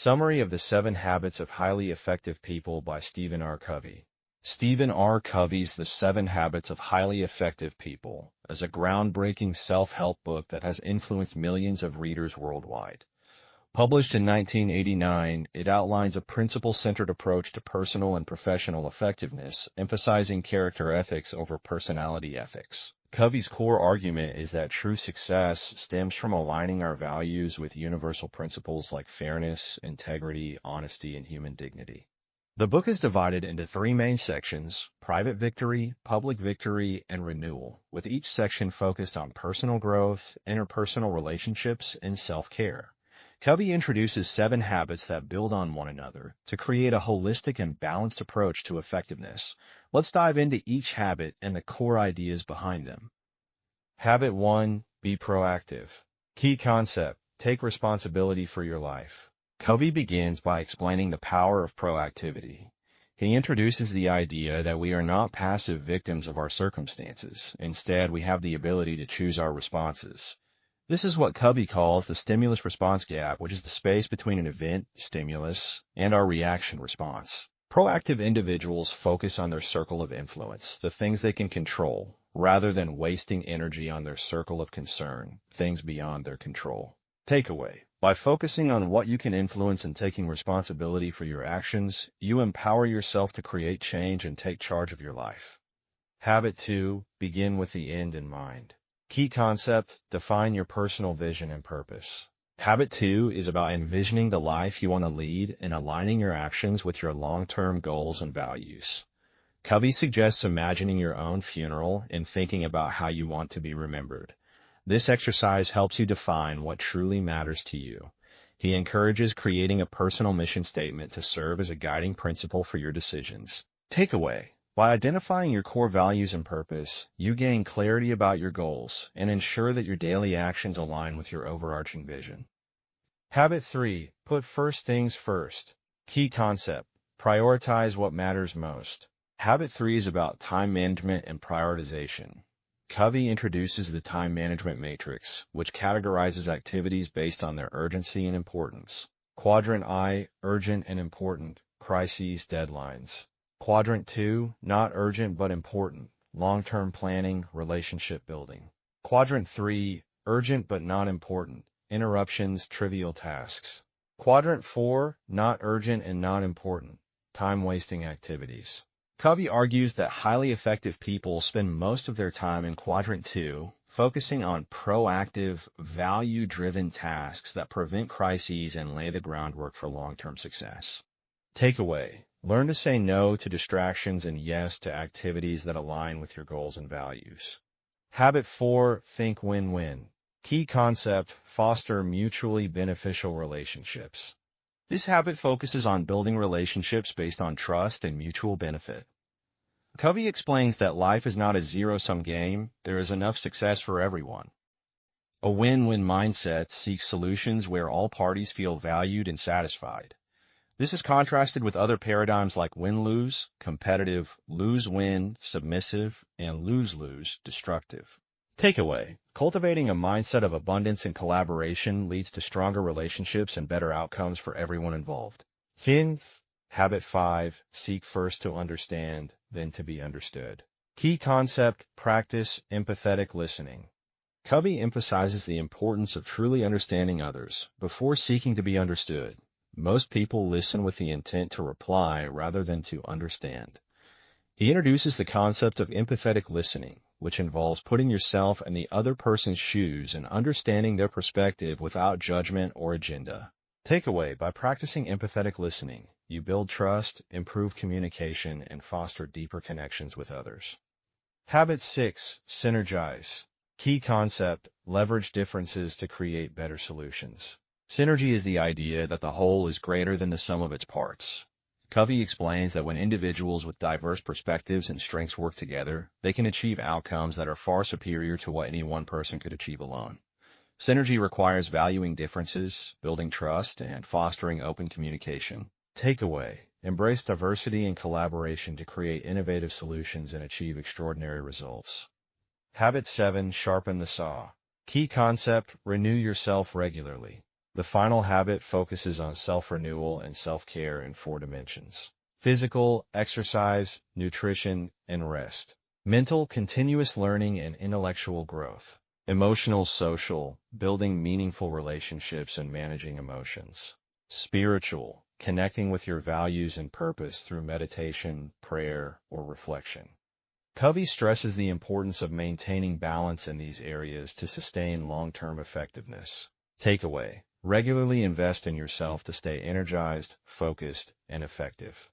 Summary of the 7 Habits of Highly Effective People by Stephen R. Covey. Stephen R. Covey's The 7 Habits of Highly Effective People is a groundbreaking self-help book that has influenced millions of readers worldwide. Published in 1989, it outlines a principle-centered approach to personal and professional effectiveness, emphasizing character ethics over personality ethics. Covey's core argument is that true success stems from aligning our values with universal principles like fairness, integrity, honesty, and human dignity. The book is divided into 3 main sections: private victory, public victory, and renewal, with each section focused on personal growth, interpersonal relationships, and self-care. Covey introduces 7 habits that build on one another to create a holistic and balanced approach to effectiveness. Let's dive into each habit and the core ideas behind them. Habit 1. Be proactive. Key concept: take responsibility for your life. Covey begins by explaining the power of proactivity. He introduces the idea that we are not passive victims of our circumstances. Instead, we have the ability to choose our responses. This is what Covey calls the stimulus-response gap, which is the space between an event, stimulus, and our reaction response. Proactive individuals focus on their circle of influence, the things they can control, rather than wasting energy on their circle of concern, things beyond their control. Takeaway: by focusing on what you can influence and taking responsibility for your actions, you empower yourself to create change and take charge of your life. Habit 2. Begin with the end in mind. Key concept: define your personal vision and purpose. Habit 2 is about envisioning the life you want to lead and aligning your actions with your long-term goals and values. Covey suggests imagining your own funeral and thinking about how you want to be remembered. This exercise helps you define what truly matters to you. He encourages creating a personal mission statement to serve as a guiding principle for your decisions. Takeaway: by identifying your core values and purpose, you gain clarity about your goals and ensure that your daily actions align with your overarching vision. Habit 3. Put first things first. Key concept: prioritize what matters most. Habit 3 is about time management and prioritization. Covey introduces the time management matrix, which categorizes activities based on their urgency and importance. Quadrant I, urgent and important, crises, deadlines. Quadrant 2, not urgent but important, long-term planning, relationship building. Quadrant 3, urgent but not important, interruptions, trivial tasks. Quadrant 4, not urgent and not important, time-wasting activities. Covey argues that highly effective people spend most of their time in Quadrant 2, focusing on proactive, value-driven tasks that prevent crises and lay the groundwork for long-term success. Takeaway: learn to say no to distractions and yes to activities that align with your goals and values. Habit 4. Think win-win. Key concept: foster mutually beneficial relationships. This habit focuses on building relationships based on trust and mutual benefit. Covey explains that life is not a zero-sum game. There is enough success for everyone. A win-win mindset seeks solutions where all parties feel valued and satisfied. This is contrasted with other paradigms like win-lose, competitive, lose-win, submissive, and lose-lose, destructive. Takeaway: cultivating a mindset of abundance and collaboration leads to stronger relationships and better outcomes for everyone involved. Habit 5. Seek first to understand, then to be understood. Key concept: practice empathetic listening. Covey emphasizes the importance of truly understanding others before seeking to be understood. Most people listen with the intent to reply rather than to understand. He introduces the concept of empathetic listening, which involves putting yourself in the other person's shoes and understanding their perspective without judgment or agenda. Takeaway: by practicing empathetic listening, you build trust, improve communication, and foster deeper connections with others. Habit 6. Synergize. Key concept: leverage differences to create better solutions. Synergy is the idea that the whole is greater than the sum of its parts. Covey explains that when individuals with diverse perspectives and strengths work together, they can achieve outcomes that are far superior to what any one person could achieve alone. Synergy requires valuing differences, building trust, and fostering open communication. Takeaway: embrace diversity and collaboration to create innovative solutions and achieve extraordinary results. Habit 7. Sharpen the saw. Key concept: renew yourself regularly. The final habit focuses on self-renewal and self-care in 4 dimensions: physical, exercise, nutrition, and rest; mental, continuous learning and intellectual growth; emotional, social, building meaningful relationships and managing emotions; spiritual, connecting with your values and purpose through meditation, prayer, or reflection. Covey stresses the importance of maintaining balance in these areas to sustain long-term effectiveness. Takeaway: regularly invest in yourself to stay energized, focused, and effective.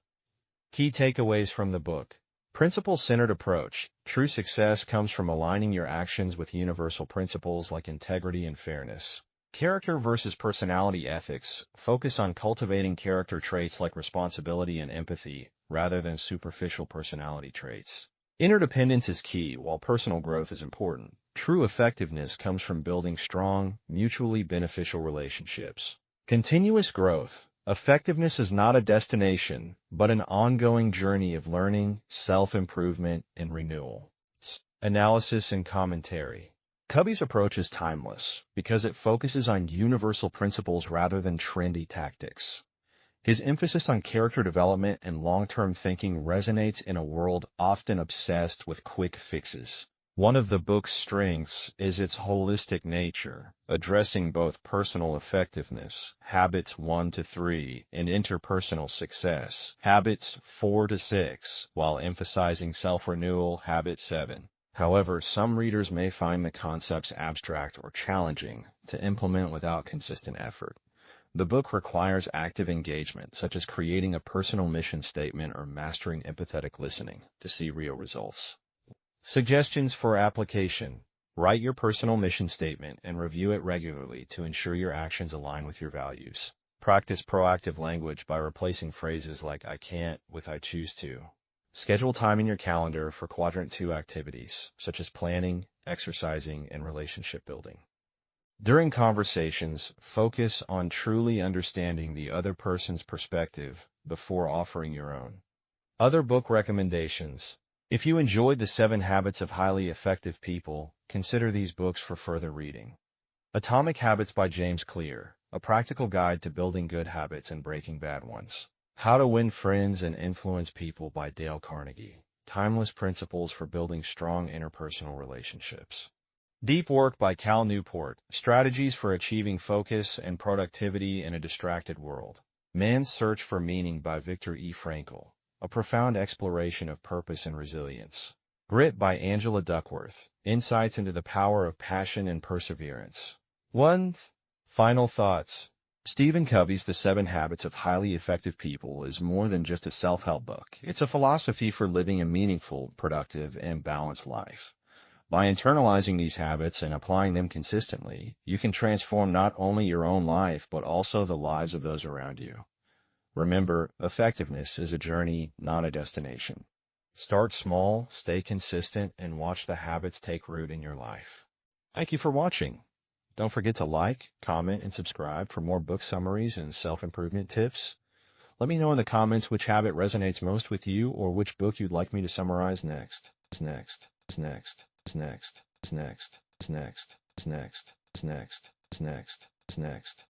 Key takeaways from the book. Principle-centered approach. True success comes from aligning your actions with universal principles like integrity and fairness. Character versus personality ethics. Focus on cultivating character traits like responsibility and empathy, rather than superficial personality traits. Interdependence is key, while personal growth is important. True effectiveness comes from building strong, mutually beneficial relationships. Continuous growth. Effectiveness is not a destination, but an ongoing journey of learning, self-improvement, and renewal. Analysis and commentary. Covey's approach is timeless because it focuses on universal principles rather than trendy tactics. His emphasis on character development and long-term thinking resonates in a world often obsessed with quick fixes. One of the book's strengths is its holistic nature, addressing both personal effectiveness, habits 1 to 3, and interpersonal success, habits 4 to 6, while emphasizing self-renewal, habit 7. However, some readers may find the concepts abstract or challenging to implement without consistent effort. The book requires active engagement, such as creating a personal mission statement or mastering empathetic listening, to see real results. Suggestions for application. Write your personal mission statement and review it regularly to ensure your actions align with your values. Practice proactive language by replacing phrases like "I can't" with "I choose to." Schedule time in your calendar for Quadrant 2 activities, such as planning, exercising, and relationship building. During conversations, focus on truly understanding the other person's perspective before offering your own. Other book recommendations. If you enjoyed the 7 Habits of Highly Effective People, consider these books for further reading. Atomic Habits by James Clear, a practical guide to building good habits and breaking bad ones. How to Win Friends and Influence People by Dale Carnegie, timeless principles for building strong interpersonal relationships. Deep Work by Cal Newport, strategies for achieving focus and productivity in a distracted world. Man's Search for Meaning by Viktor E. Frankl, a profound exploration of purpose and resilience. Grit by Angela Duckworth, insights into the power of passion and perseverance. 1. Final thoughts. Stephen Covey's The 7 Habits of Highly Effective People is more than just a self-help book. It's a philosophy for living a meaningful, productive, and balanced life. By internalizing these habits and applying them consistently, you can transform not only your own life, but also the lives of those around you. Remember, effectiveness is a journey, not a destination. Start small, stay consistent, and watch the habits take root in your life. Thank you for watching. Don't forget to like, comment, and subscribe for more book summaries and self-improvement tips. Let me know in the comments which habit resonates most with you or which book you'd like me to summarize next. Next. Next. Next. Next. Next. Next. Next. Next. Next.